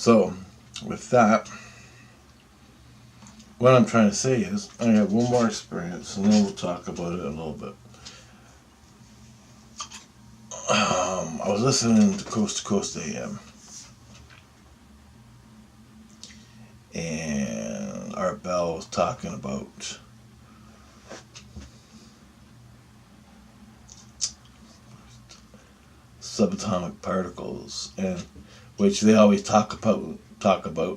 So, with that, what I'm trying to say is, I have one more experience, and then we'll talk about it a little bit. I was listening to Coast AM, and Art Bell was talking about subatomic particles, and which they always talk about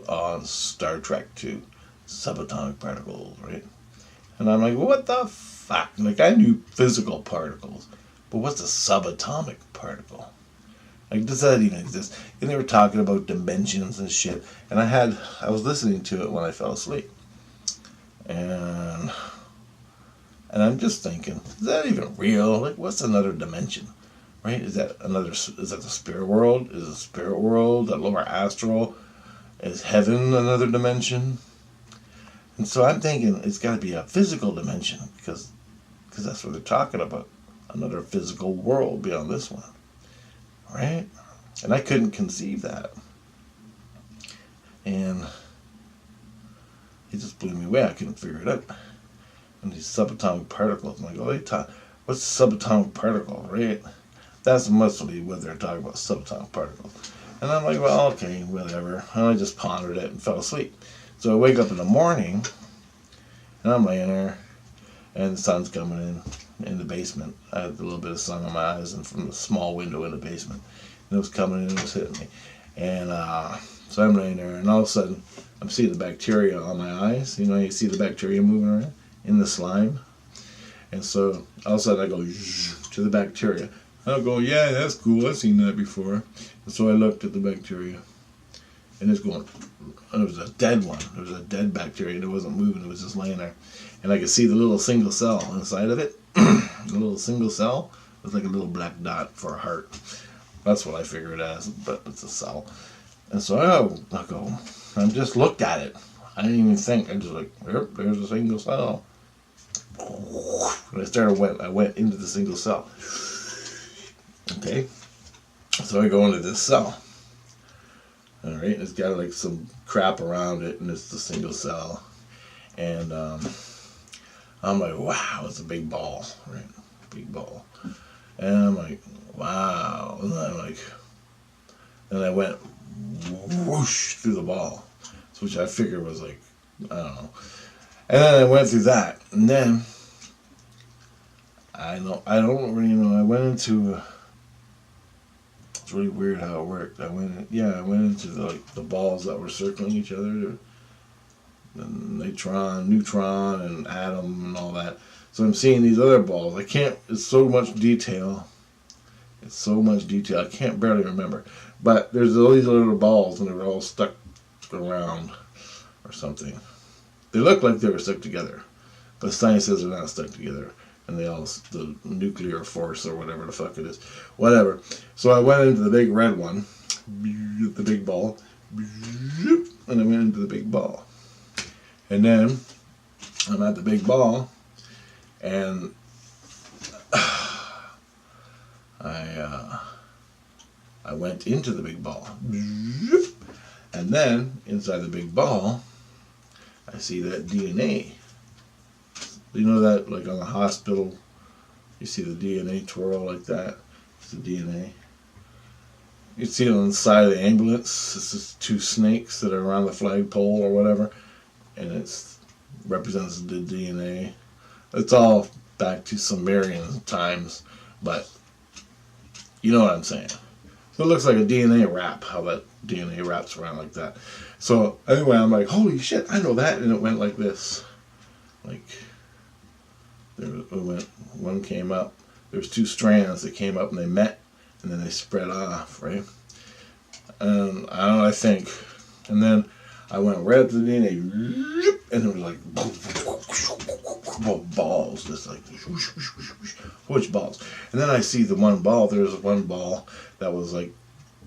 on Star Trek too, subatomic particles, right? And I'm like, what the fuck? Like, I knew physical particles, but what's a subatomic particle? Like, does that even exist? And they were talking about dimensions and shit, and I was listening to it when I fell asleep, and I'm just thinking, is that even real? Like, what's another dimension? Right? Is that the spirit world? Is the spirit world the lower astral? Is heaven another dimension? And so I'm thinking it's got to be a physical dimension because that's what they're talking about. Another physical world beyond this one. Right? And I couldn't conceive that. And it just blew me away. I couldn't figure it out. And these subatomic particles, I'm like, what's a subatomic particle, right? That's mostly what they're talking about, subatomic particles. And I'm like, well, okay, whatever. And I just pondered it and fell asleep. So I wake up in the morning, and I'm laying there, and the sun's coming in the basement. I had a little bit of sun on my eyes, and from the small window in the basement, and it was coming in and it was hitting me. And so I'm laying there, and all of a sudden, I'm seeing the bacteria on my eyes. You know, you see the bacteria moving around in the slime. And so all of a sudden, I go to the bacteria. I'll go, yeah, that's cool. I've seen that before. And so I looked at the bacteria, and it's going, and it was a dead one. It was a dead bacteria, and it wasn't moving. It was just laying there. And I could see the little single cell inside of it. The little single cell was like a little black dot for a heart. That's what I figure it as, but it's a cell. And so I just looked at it. I didn't even think. I just like, yep, there's a single cell. And I went into the single cell. Okay, so I go into this cell. All right, it's got like some crap around it, and it's the single cell. And I'm like, wow, it's a big ball, right? Big ball. And I'm like, wow. And I went whoosh through the ball, which I figured was like, I don't know. And then I went through that, and then I went into. It's really weird how it worked. I went into the balls that were circling each other, the neutron, and atom, and all that. So I'm seeing these other balls. It's so much detail. I can't barely remember. But there's all these little balls, and they were all stuck around or something. They look like they were stuck together, but science says they're not stuck together. And the nuclear force or whatever the fuck it is. Whatever. So I went into the big red one, the big ball, and I went into the big ball. And then I'm at the big ball, and I went into the big ball. And then inside the big ball, I see that DNA. You know that, like on the hospital, you see the DNA twirl like that? It's the DNA. You see it on the side of the ambulance. It's just two snakes that are around the flagpole or whatever. And it represents the DNA. It's all back to Sumerian times, but you know what I'm saying. So it looks like a DNA wrap, how that DNA wraps around like that. So anyway, I'm like, holy shit, I know that. And it went like this. Like... one came up. There was two strands that came up and they met, and then they spread off, right? And I think, and then I went right up to the DNA, and it was like balls, just like which balls. And then I see the one ball. There was one ball that was like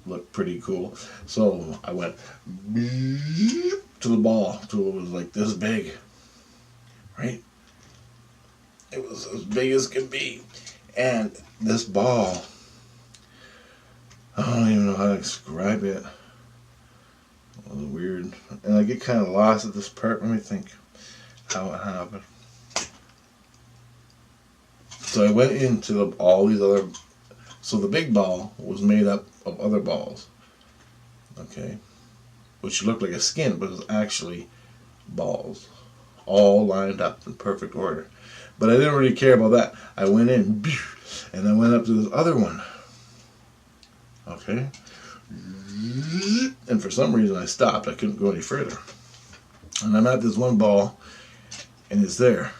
looked pretty cool. So I went to the ball till it was like this big, right? It was as big as could be. And this ball, I don't even know how to describe it. It was weird. And I get kind of lost at this part. Let me think how it happened. So I went into all these other... So the big ball was made up of other balls. Okay? Which looked like a skin, but it was actually balls. All lined up in perfect order. But I didn't really care about that. I went in, and I went up to this other one. Okay? And for some reason I stopped. I couldn't go any further. And I'm at this one ball, and it's there.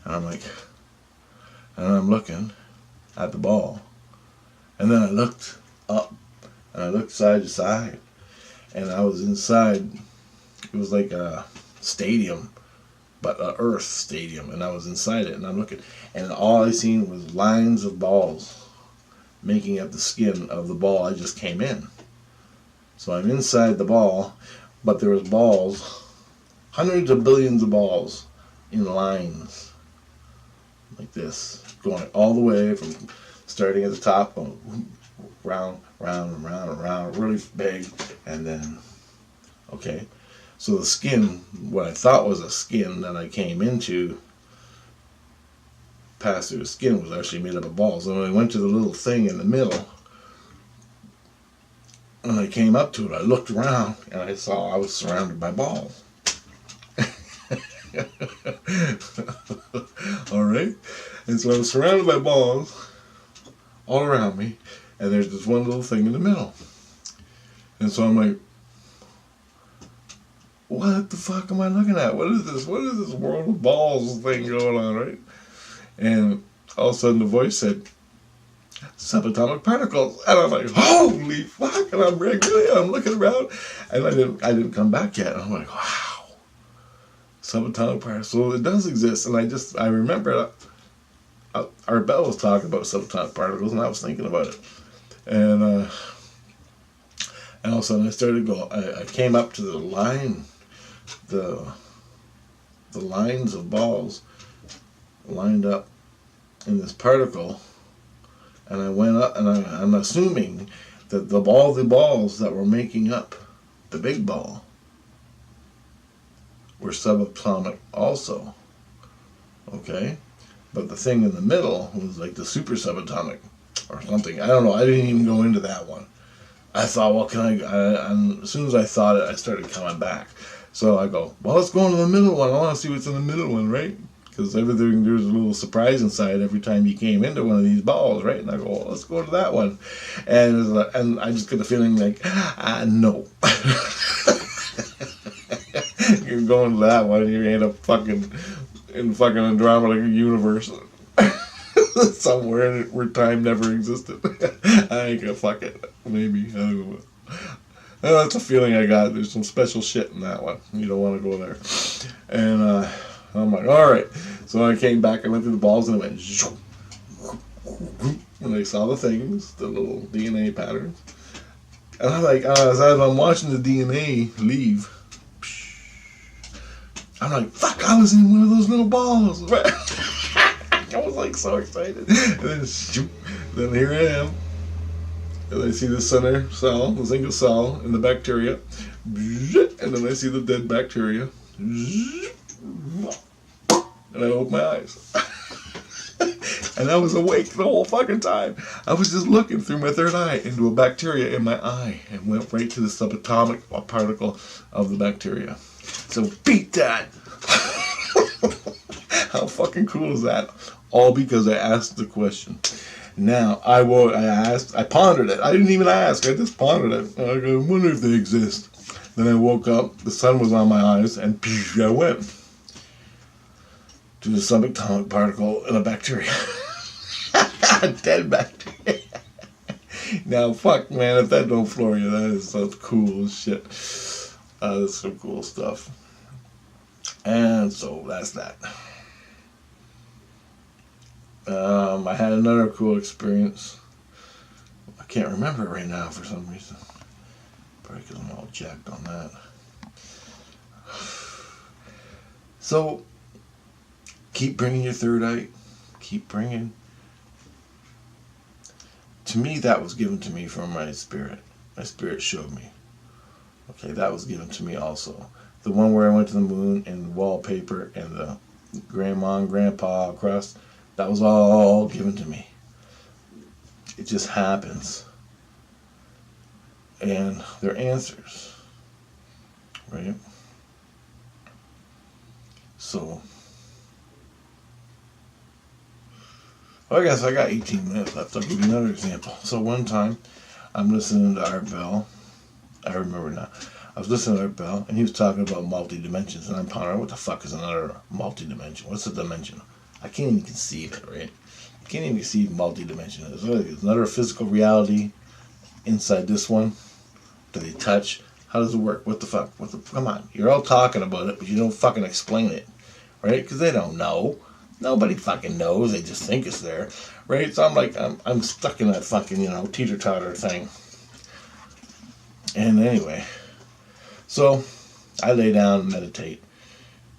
And I'm like, and I'm looking at the ball. And then I looked up, and I looked side to side, and I was inside. It was like a stadium, but an earth stadium, and I was inside it, and I'm looking, and all I seen was lines of balls making up the skin of the ball I just came in. So I'm inside the ball, but there was balls, hundreds of billions of balls in lines like this, going all the way from starting at the top, going round, round, and round, and round, really big, and then, okay. So the skin, what I thought was a skin that I came into, passed through the skin, was actually made up of balls. And when I went to the little thing in the middle, when I came up to it, I looked around, and I saw I was surrounded by balls. Alright? And so I was surrounded by balls all around me, and there's this one little thing in the middle. And so I'm like, what the fuck am I looking at? What is this? What is this world of balls thing going on, right? And all of a sudden the voice said, subatomic particles. And I'm like, holy fuck. And I'm like, really? I'm looking around. And I didn't come back yet. And I'm like, wow. Subatomic particles. So it does exist. And I remember our Bell was talking about subatomic particles, and I was thinking about it. And all of a sudden I started going, I came up to the line, the lines of balls lined up in this particle, and I went up, and I'm assuming that the balls that were making up the big ball were subatomic also. Okay? But the thing in the middle was like the super subatomic or something. I don't know. I didn't even go into that one. I thought, well, and as soon as I thought it, I started coming back. So I go, well, let's go into the middle one. I want to see what's in the middle one, right? Because everything, there's a little surprise inside every time you came into one of these balls, right? And I go, well, let's go to that one. And I just get the feeling like, no. You're going to that one, you ain't in fucking Andromeda universe. Somewhere where time never existed. I ain't gonna fuck it. Maybe. I don't know. That's a feeling I got. There's some special shit in that one. You don't want to go there. And I'm like, alright. So I came back, I went through the balls, and it went zoom. And I saw the things, the little DNA patterns. And I'm like, as I'm watching the DNA leave, I'm like, fuck, I was in one of those little balls. I was like so excited. And then, shoot, then here I am. And I see the center cell, the single cell, and the bacteria. And then I see the dead bacteria. And I open my eyes. And I was awake the whole fucking time. I was just looking through my third eye into a bacteria in my eye and went right to the subatomic particle of the bacteria. So beat that! How fucking cool is that? All because I asked the question. Now, I pondered it. I didn't even ask. I just pondered it. I wonder if they exist. Then I woke up, the sun was on my eyes, and I went to the subatomic particle in a bacteria. A dead bacteria. Now, fuck, man, if that don't floor you, that is so cool as shit. That's some cool stuff. And so, that's that. I had another cool experience. I can't remember it right now for some reason. Probably because I'm all jacked on that. So, keep bringing your third eye. Keep bringing. To me, that was given to me from my spirit. My spirit showed me. Okay, that was given to me also. The one where I went to the moon and the wallpaper and the grandma and grandpa crust, that was all given to me. It just happens. And they're answers, right? So, well, I guess I got 18 minutes left. I'll give you another example. So one time, I'm listening to Art Bell. I remember now. I was listening to Art Bell, and he was talking about multi-dimensions, and I'm pondering, what the fuck is another multi-dimension? What's a dimension? I can't even conceive it, right? I can't even conceive multi-dimension. It's another physical reality inside this one. Do they touch? How does it work? What the fuck? Come on. You're all talking about it, but you don't fucking explain it, right? Because they don't know. Nobody fucking knows. They just think it's there, right? So I'm like, I'm stuck in that fucking, teeter-totter thing. And anyway, so I lay down and meditate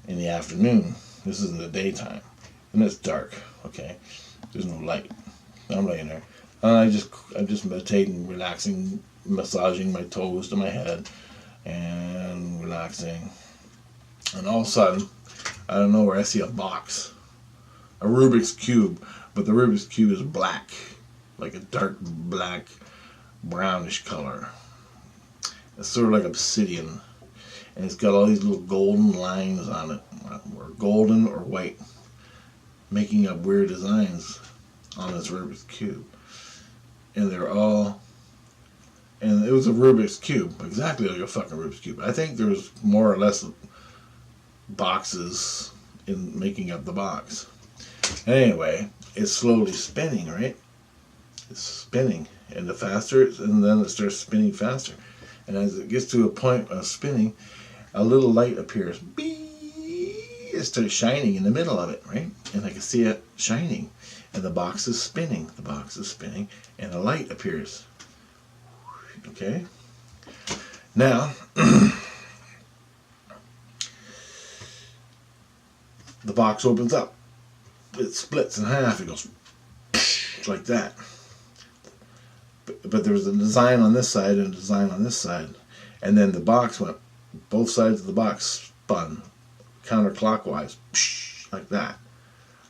in the afternoon. This is in the daytime, and it's dark. Okay, there's no light. I'm laying there, and I'm just meditating, relaxing, massaging my toes to my head, and relaxing. And all of a sudden, I don't know where I see a box, a Rubik's Cube, but the Rubik's Cube is black, like a dark black, brownish color. It's sort of like obsidian, and it's got all these little golden lines on it, or golden or white, making up weird designs on this Rubik's Cube. And it was a Rubik's Cube, exactly like a fucking Rubik's Cube. I think there's more or less boxes in making up the box. Anyway, it's slowly spinning, right? It's spinning, and then it starts spinning faster. And as it gets to a point of spinning, a little light appears. It starts shining in the middle of it, right? And I can see it shining. And the box is spinning. The box is spinning. And a light appears. Okay? Now, the box opens up. It splits in half. It goes like that. But there was a design on this side and a design on this side. And then the box went, both sides of the box spun counterclockwise, like that.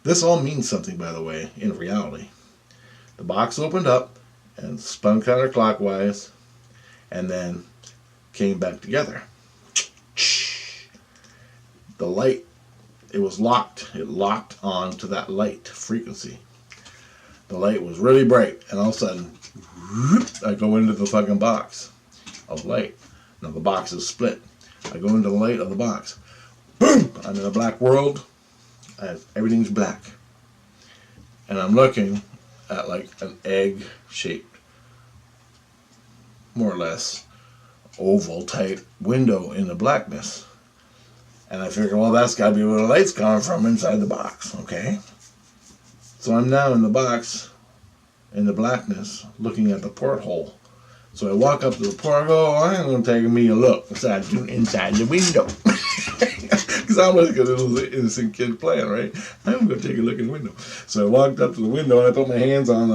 This all means something, by the way, in reality. The box opened up and spun counterclockwise and then came back together. The light, it was locked. It locked on to that light frequency. The light was really bright, and all of a sudden, I go into the fucking box of light. Now the box is split. I go into the light of the box. Boom! I'm in a black world. Everything's black. And I'm looking at like an egg-shaped, more or less, oval type window in the blackness. And I figure, well, that's got to be where the light's coming from inside the box, okay? So I'm now in the box, in the blackness, looking at the porthole. So I walk up to the port and go, I'm going to take me a look inside the window. Because I'm like a little innocent kid playing, right? I'm going to take a look in the window. So I walked up to the window and I put my hands on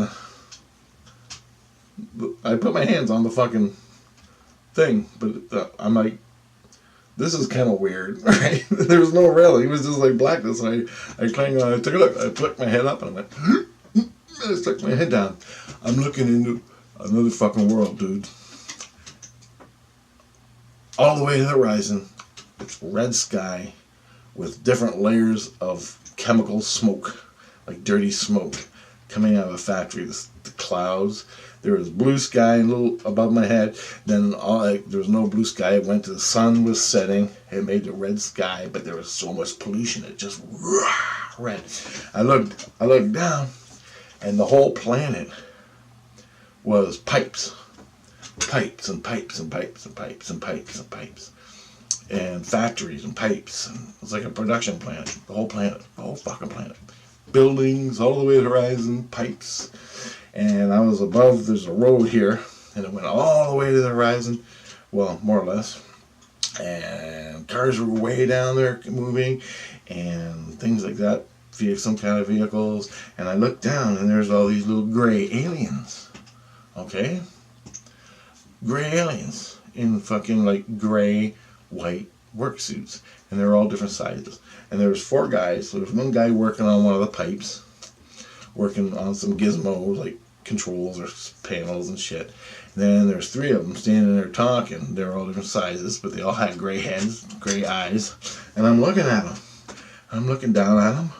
the fucking thing. But I'm like, this is kind of weird, right? There was no railing. It was just like blackness. And I climbed on, I took a look. I put my head up and I went, I stuck my head down. I'm looking into another fucking world, dude. All the way to the horizon, it's red sky with different layers of chemical smoke, like dirty smoke, coming out of a factory. The clouds. There was blue sky a little above my head. Then there was no blue sky. It went to the sun was setting. It made the red sky, but there was so much pollution. It just red. I looked down, and the whole planet was pipes and pipes and pipes and pipes and pipes and pipes, and factories and pipes. And it was like a production plant. The whole fucking planet. Buildings all the way to the horizon, pipes. And I was above, there's a road here, and it went all the way to the horizon, well, more or less. And cars were way down there moving, and things like that, some kind of vehicles. And I looked down, and there's all these little gray aliens, okay? Gray aliens. in fucking like gray, white work suits, and they're all different sizes. And there was 4 guys. So there was one guy working on one of the pipes, working on some gizmos like controls or panels and shit. And then there's 3 of them standing there talking. They're all different sizes, but they all had gray heads, gray eyes. And I'm looking at them. I'm looking down at them,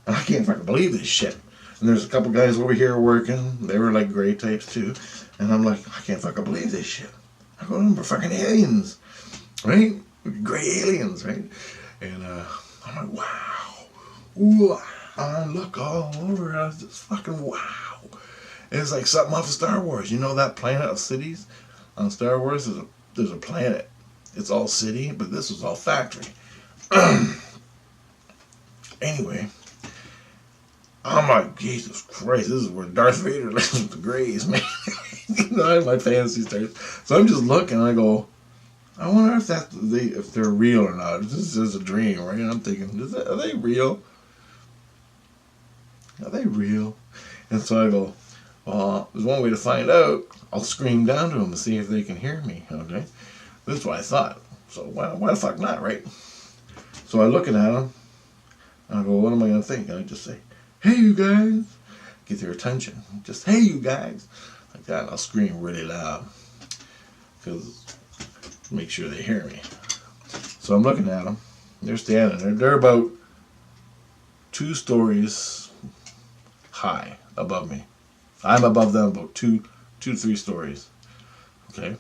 and I can't fucking believe this shit. And there's a couple guys over here working. They were like gray types too. And I'm like, I can't fucking believe this shit. I go, them are fucking aliens, right? Gray aliens, right? And I'm like, wow. Ooh, I look all over. I was just fucking wow. It's like something off of Star Wars. You know that planet of cities? On Star Wars, there's a planet. It's all city, but this was all factory. Anyway, I'm like, Jesus Christ, this is where Darth Vader lives with the Greys, man. You know, my fantasy starts. So I'm just looking, and I go, I wonder if they're real or not. This is just a dream, right? And I'm thinking, are they real? Are they real? And so I go, well, there's one way to find out. I'll scream down to them and see if they can hear me, okay? This is what I thought. So why the fuck not, right? So I'm looking at them, and I go, what am I going to think? And I just say, hey, you guys. Get their attention. Just, hey, you guys. Like that. And I'll scream really loud. Because make sure they hear me. So I'm looking at them. They're standing there. They're about 2 stories high above me. I'm above them about 2 to 3 stories. Okay?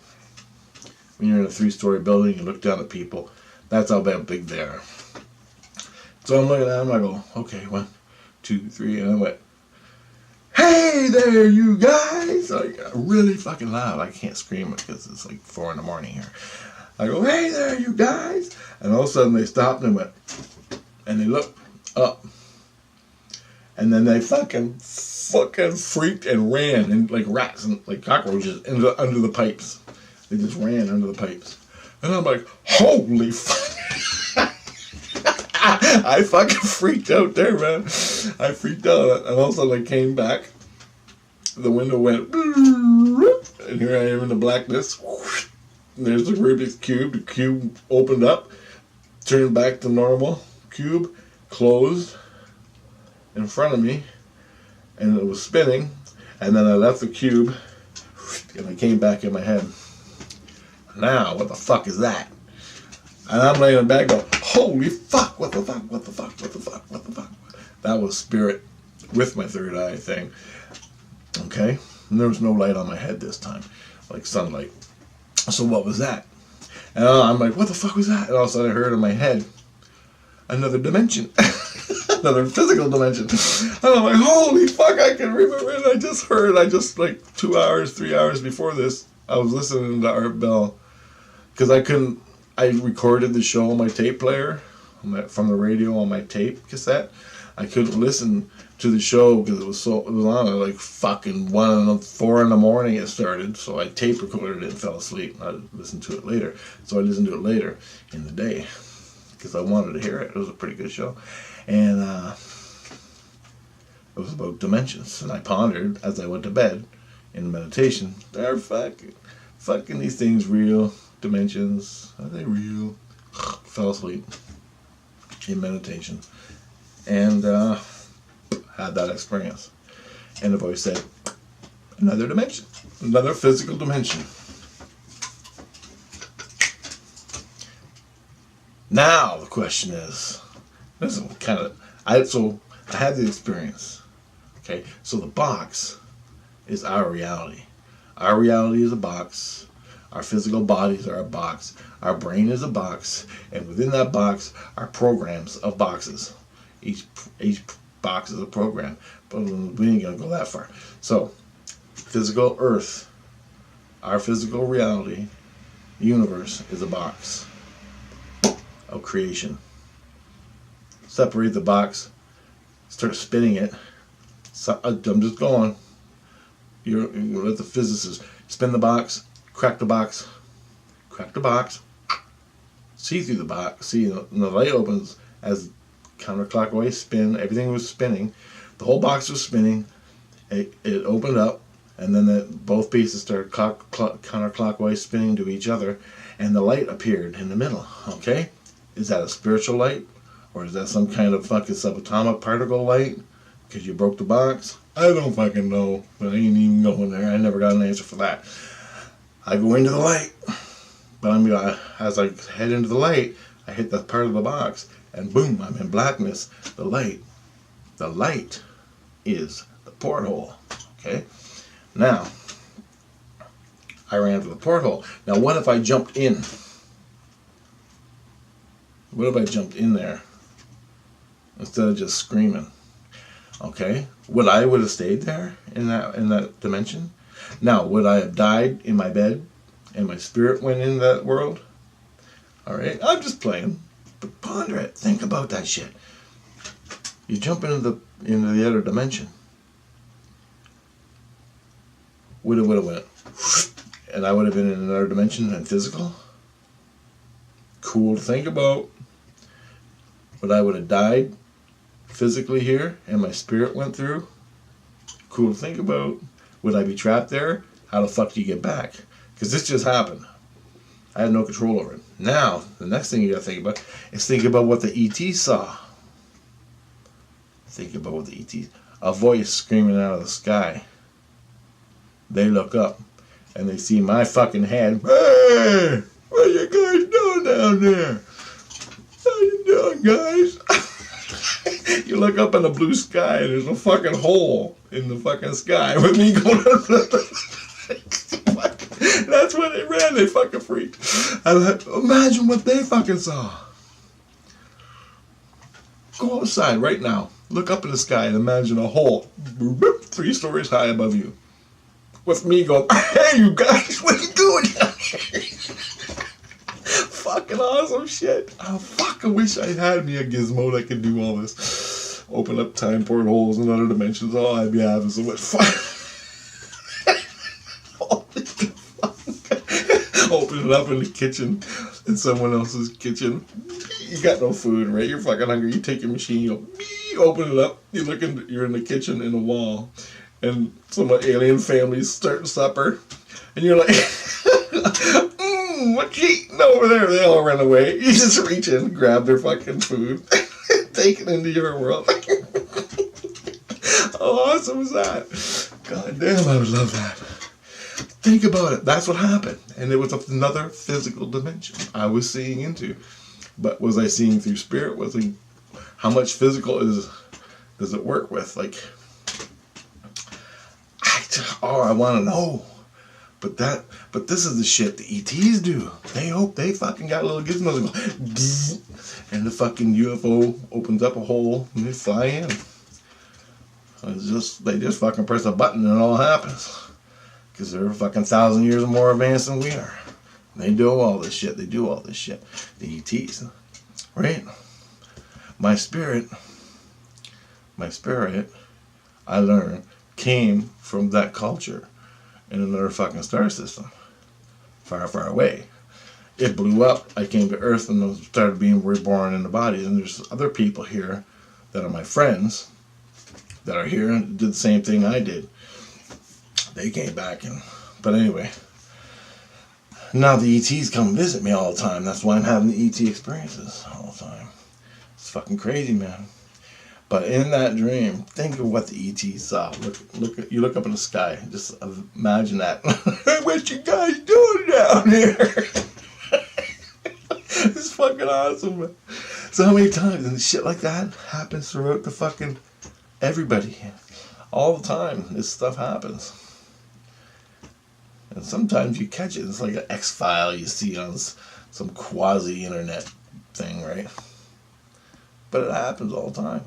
When you're in a 3-story building, you look down at people. That's how big they are. So I'm looking at them. I go, okay, 1, 2, 3, and I went, hey there, you guys! Like, really fucking loud. I can't scream it because it's like 4 in the morning here. I go, hey there, you guys! And all of a sudden they stopped and went, and they looked up. And then they fucking freaked and ran, and like rats and like cockroaches under the pipes. They just ran under the pipes. And I'm like, holy fuck. I fucking freaked out there, man. I freaked out. And all of a sudden I came back. The window went, and here I am in the blackness. And there's the Rubik's Cube. The cube opened up, turned back to normal. Cube closed in front of me, and it was spinning. And then I left the cube, and I came back in my head. Now, what the fuck is that? And I'm laying in bed going, holy fuck, what the fuck, what the fuck, what the fuck, what the fuck. That was spirit with my third eye thing. Okay? And there was no light on my head this time, like sunlight. So what was that? And I'm like, what the fuck was that? And all of a sudden I heard in my head, another dimension. Another physical dimension. And I'm like, holy fuck, I can remember it. I just like 2 hours, 3 hours before this, I was listening to Art Bell. Because I recorded the show on my tape player, from the radio on my tape cassette. I couldn't listen to the show because it was on at like fucking 4 in the morning it started. So I tape recorded it and fell asleep. I listened to it later. So I listened to it later in the day because I wanted to hear it. It was a pretty good show. And it was about dimensions. And I pondered as I went to bed in meditation. Are fucking these things real? Dimensions, are they real? Fell asleep in meditation. And had that experience. And the voice said, another dimension. Another physical dimension. Now the question is, this is kind of, I had the experience. Okay, so the box is our reality. Our reality is a box. Our physical bodies are a box. Our brain is a box. And within that box are programs of boxes. Each box is a program. But we ain't going to go that far. So, physical earth, our physical reality, universe is a box of creation. Separate the box. Start spinning it. So, I'm just going. You let the physicists spin the box. Crack the box, see through the box, see, and the light opens as counterclockwise spin, everything was spinning, the whole box was spinning, it opened up, and then both pieces started counterclockwise spinning to each other, and the light appeared in the middle. Okay, is that a spiritual light, or is that some kind of fucking subatomic particle light? Because you broke the box? I don't fucking know, but I ain't even going there. I never got an answer for that. I go into the light, but as I head into the light, I hit that part of the box, and boom, I'm in blackness. The light is the porthole. Okay, now I ran to the porthole. Now, what if I jumped in? What if I jumped in there instead of just screaming? Okay, would have stayed there in that dimension? Now, would I have died in my bed and my spirit went in that world? All right, I'm just playing, but ponder it. Think about that shit. You jump into the other dimension. Would have went, and I would have been in another dimension and physical. Cool to think about. But I would have died physically here, and my spirit went through. Cool to think about. Would I be trapped there? How the fuck do you get back? Because this just happened. I had no control over it. Now, the next thing you gotta think about is think about what the ET saw. Think about what the ET... A voice screaming out of the sky. They look up, and they see my fucking head. Hey! What are you guys doing down there? How you doing, guys? You look up in the blue sky, and there's a fucking hole in the fucking sky with me going That's where they ran. They fucking freaked. Imagine what they fucking saw. Go outside right now. Look up in the sky and imagine a hole 3 stories high above you. With me going, hey, you guys, what are you doing down here? Fucking awesome shit. I fucking wish I had me a gizmo that could do all this. Open up time portholes and other dimensions. Oh, I'd be having so much fun. Open it up in the kitchen, in someone else's kitchen. You got no food, right? You're fucking hungry. You take your machine, you open it up. You're in the kitchen in the wall, and some alien family's starting supper, and you're like, what you eating over there? They all run away. You just reach in, grab their fucking food, take it into your world. How awesome is that? God damn, I would love that. Think about it. That's what happened. And it was another physical dimension I was seeing into. But was I seeing through spirit? How much physical does it work with? Like, I want to know. But this is the shit the ETs do. They fucking got little gizmos and go, and the fucking UFO opens up a hole and they fly in. They just fucking press a button and it all happens. Because they're fucking 1,000 years more advanced than we are. They do all this shit. The ETs. Right? My spirit, I learned, came from that culture in another fucking star system. Far, far away. It blew up. I came to Earth and started being reborn in the body. And there's other people here that are my friends that are here and did the same thing I did. They came back but anyway, now the ETs come visit me all the time. That's why I'm having the ET experiences all the time. It's fucking crazy, man. But in that dream, think of what the ETs saw. You look up in the sky. Just imagine that. What you guys doing down here? It's fucking awesome, man. So many times and shit like that happens throughout the fucking everybody. All the time, this stuff happens. And sometimes you catch it. It's like an X-file you see on some quasi-internet thing, right? But it happens all the time.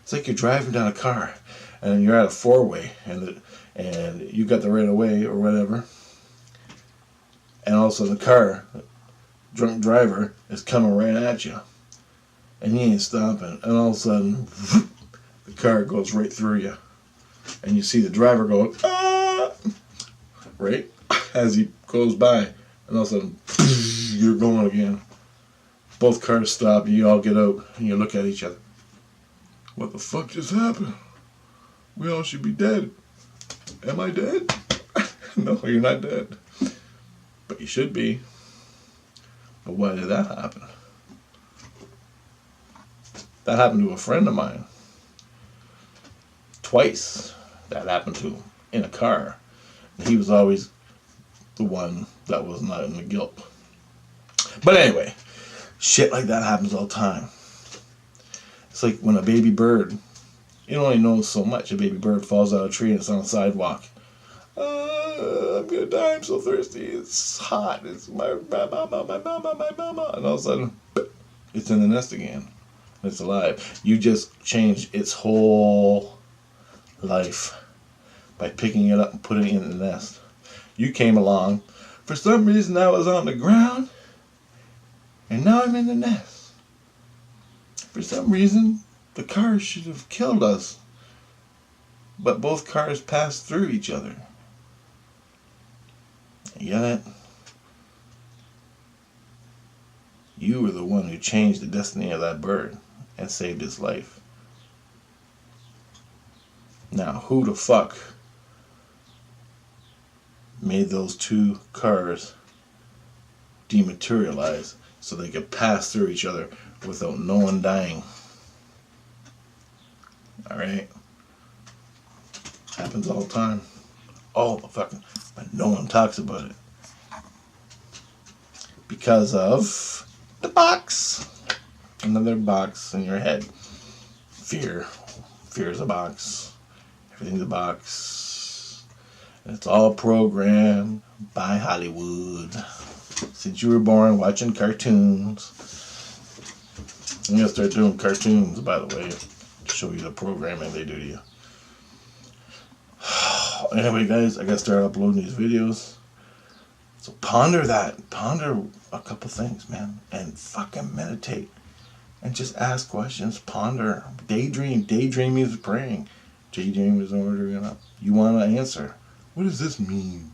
It's like you're driving down a car, and you're at a 4-way, and you got the right of way or whatever, and all of a sudden the drunk driver is coming right at you, and he ain't stopping, and all of a sudden the car goes right through you, and you see the driver go, ah! Right? As he goes by, and all of a sudden, you're going again. Both cars stop, and you all get out, and you look at each other. What the fuck just happened? We all should be dead. Am I dead? No, you're not dead. But you should be. But why did that happen? That happened to a friend of mine. Twice that happened to him in a car. And he was always the one that was not in the guilt. But anyway, shit like that happens all the time. It's like when a baby bird, you only know so much. A baby bird falls out of a tree and it's on a sidewalk. I'm gonna die, I'm so thirsty, it's hot, it's my mama. And all of a sudden, it's in the nest again. It's alive. You just changed its whole life by picking it up and putting it in the nest. You came along. For some reason I was on the ground, and now I'm in the nest. For some reason, the cars should have killed us, but both cars passed through each other. You get it? You were the one who changed the destiny of that bird and saved his life. Now, who the fuck made those two cars dematerialize so they could pass through each other without no one dying? Alright? Happens all the time. All the fucking... But no one talks about it. Because of the box. Another box in your head. Fear. Fear is a box. Everything's a box. And it's all programmed by Hollywood. Since you were born watching cartoons. I'm going to start doing cartoons, by the way, to show you the programming they do to you. Anyway, guys, I gotta start uploading these videos. So ponder that. Ponder a couple things, man. And fucking meditate. And just ask questions. Ponder. Daydream. Daydream means praying. Daydream is ordering up. You want to answer. What does this mean?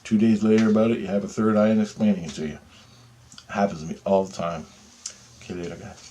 2 days later about it, you have a third eye and explaining it to you. It happens to me all the time. Okay, later, guys.